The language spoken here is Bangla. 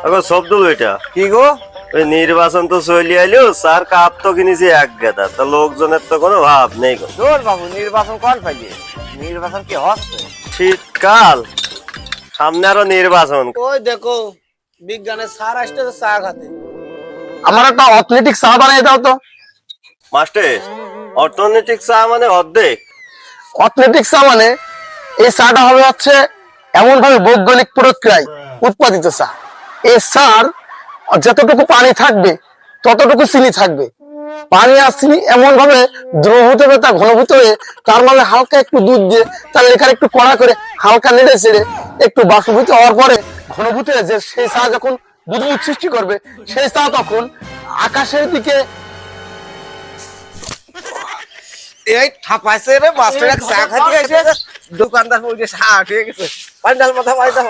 আগো শব্দুল এটা কি গো? ওই নির্বাচন তো চলে আইলো, স্যার কাপ তো কিনেছি এক গেদা, তা লোকজনের তো কোনো ভাব নেই গো। দূর বাবু, নির্বাচন কল পাইলে? নির্বাচন কি হচ্ছে? শীতকাল সামনে আরো নির্বাচন। ওই দেখো বিজ্ঞানের স্যার আসতে চা খাতে। আমার একটা অথলেটিক চা বানিয়ে দাও তো। মাস্টার, অর্থনৈতিক চা মানে অর্ধেক? অথলেটিক চা মানে এই চাটা হবে হচ্ছে এমন ভাবে বৈজ্ঞানিক প্রক্রিয়ায় উৎপাদিত চা। এই চার যতটুকু পানি থাকবে ততটুকু চিনি থাকবে। পানি আর চিনি এমন ভাবে দ্রবীভূত হবে, তা ঘনীভূত হয়ে তার মানে হালকা একটু দুধ দিয়ে তার লেখার একটু কড়া করে হালকা নেড়ে চেড়ে একটু বাষ্পীভূত হওয়ার পরে ঘনীভূত হয়ে যে সেই চা যখন বুদবুদ সৃষ্টি করবে, সেই চা তখন আকাশের দিকে এই ঠাপাইছে রে মাস্টার, এক চা খাতে এসে দোকানদার বলছে চা ঠিক আছে, পান্ডাল মাথা পাইতা।